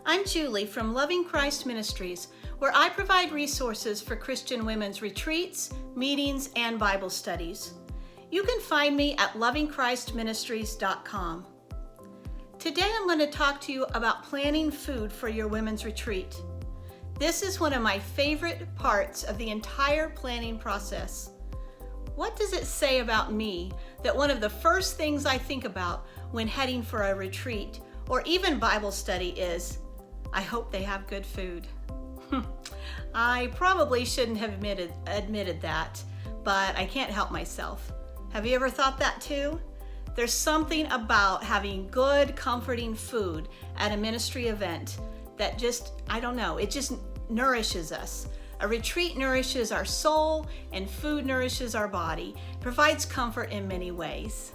I'm Julie from Loving Christ Ministries, where I provide resources for Christian women's retreats, meetings, and Bible studies. You can find me at lovingchristministries.com. Today I'm going to talk to you about planning food for your women's retreat. This is one of my favorite parts of the entire planning process. What does it say about me that one of the first things I think about when heading for a retreat or even Bible study is, I hope they have good food? I probably shouldn't have admitted that, but I can't help myself. Have you ever thought that too? There's something about having good, comforting food at a ministry event that just, it just nourishes us. A retreat nourishes our soul, and food nourishes our body, provides comfort in many ways.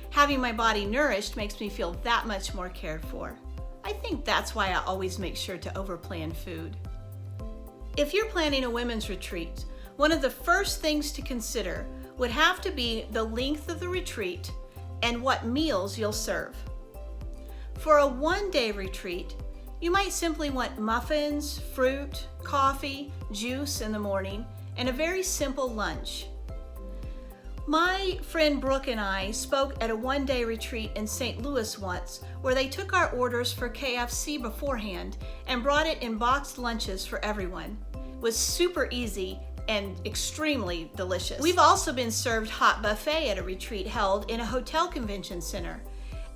Having my body nourished makes me feel that much more cared for. I think that's why I always make sure to overplan food. If you're planning a women's retreat, one of the first things to consider would have to be the length of the retreat and what meals you'll serve. For a one-day retreat, you might simply want muffins, fruit, coffee, juice in the morning, and a very simple lunch. My friend Brooke and I spoke at a one-day retreat in St. Louis once, where they took our orders for KFC beforehand and brought it in boxed lunches for everyone. It was super easy and extremely delicious. We've also been served hot buffet at a retreat held in a hotel convention center.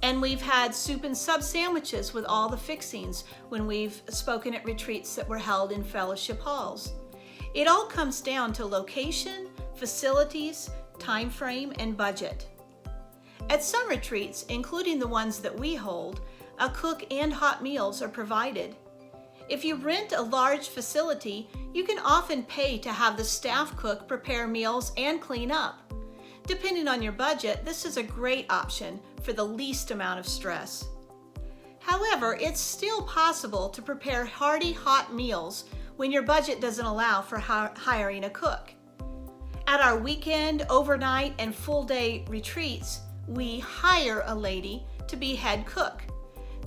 And we've had soup and sub sandwiches with all the fixings when we've spoken at retreats that were held in fellowship halls. It all comes down to location, facilities, time frame, and budget. At some retreats, including the ones that we hold, a cook and hot meals are provided. If you rent a large facility, you can often pay to have the staff cook prepare meals and clean up. Depending on your budget, this is a great option for the least amount of stress. However, it's still possible to prepare hearty hot meals when your budget doesn't allow for hiring a cook. At our weekend, overnight, and full-day retreats, we hire a lady to be head cook.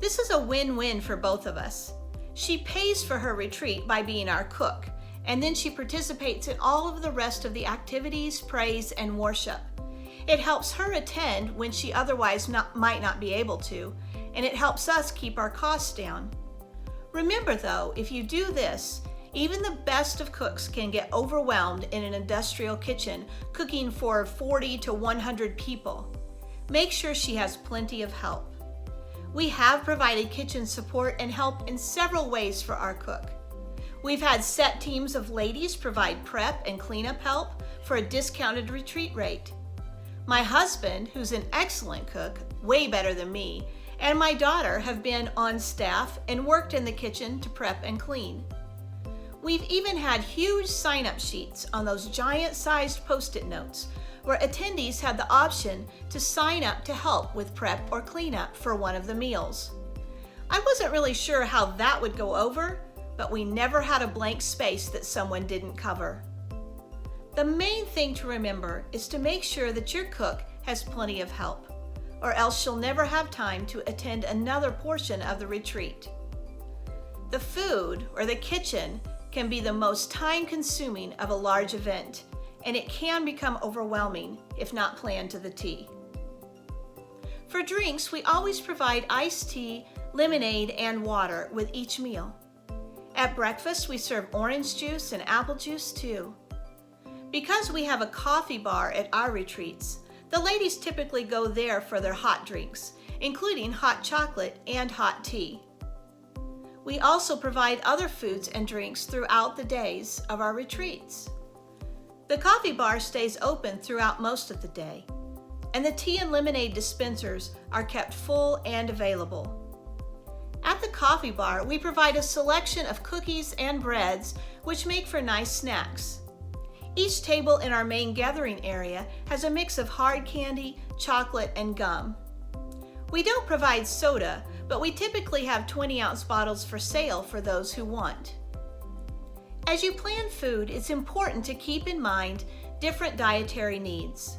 This is a win-win for both of us. She pays for her retreat by being our cook, and then she participates in all of the rest of the activities, praise, and worship. It helps her attend when she otherwise might not be able to, and it helps us keep our costs down. Remember though, if you do this, even the best of cooks can get overwhelmed in an industrial kitchen cooking for 40 to 100 people. Make sure she has plenty of help. We have provided kitchen support and help in several ways for our cook. We've had set teams of ladies provide prep and cleanup help for a discounted retreat rate. My husband, who's an excellent cook, way better than me, and my daughter have been on staff and worked in the kitchen to prep and clean. We've even had huge sign-up sheets on those giant-sized Post-it notes where attendees had the option to sign up to help with prep or cleanup for one of the meals. I wasn't really sure how that would go over, but we never had a blank space that someone didn't cover. The main thing to remember is to make sure that your cook has plenty of help, or else she'll never have time to attend another portion of the retreat. The food, or the kitchen, can be the most time-consuming of a large event, and it can become overwhelming if not planned to the T. For drinks, we always provide iced tea, lemonade, and water with each meal. At breakfast, we serve orange juice and apple juice too. Because we have a coffee bar at our retreats, the ladies typically go there for their hot drinks, including hot chocolate and hot tea. We also provide other foods and drinks throughout the days of our retreats. The coffee bar stays open throughout most of the day, and the tea and lemonade dispensers are kept full and available. At the coffee bar, we provide a selection of cookies and breads, which make for nice snacks. Each table in our main gathering area has a mix of hard candy, chocolate, and gum. We don't provide soda, but we typically have 20-ounce bottles for sale for those who want. As you plan food, it's important to keep in mind different dietary needs.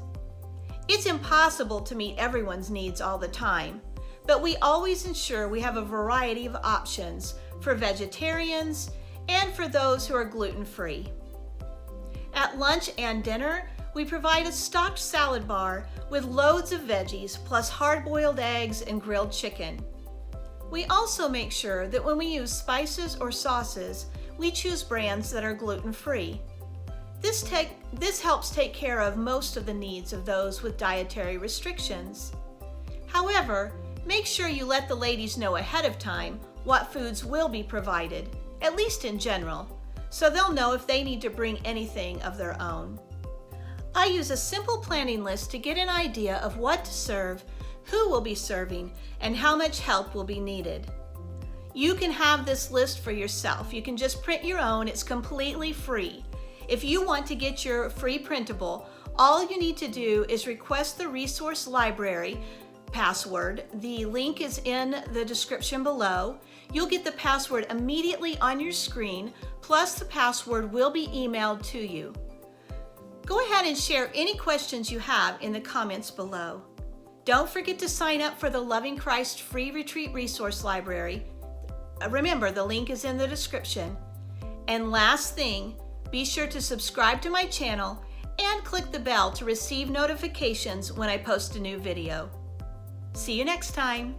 It's impossible to meet everyone's needs all the time, but we always ensure we have a variety of options for vegetarians and for those who are gluten-free. At lunch and dinner, we provide a stocked salad bar with loads of veggies plus hard-boiled eggs and grilled chicken. We also make sure that when we use spices or sauces, we choose brands that are gluten-free. This helps take care of most of the needs of those with dietary restrictions. However, make sure you let the ladies know ahead of time what foods will be provided, at least in general, so they'll know if they need to bring anything of their own. I use a simple planning list to get an idea of what to serve, who will be serving, and how much help will be needed. You can have this list for yourself. You can just print your own. It's completely free. If you want to get your free printable, all you need to do is request the resource library password. The link is in the description below. You'll get the password immediately on your screen, plus the password will be emailed to you. Go ahead and share any questions you have in the comments below. Don't forget to sign up for the Loving Christ Free Retreat Resource Library. Remember, the link is in the description. And last thing, be sure to subscribe to my channel and click the bell to receive notifications when I post a new video. See you next time.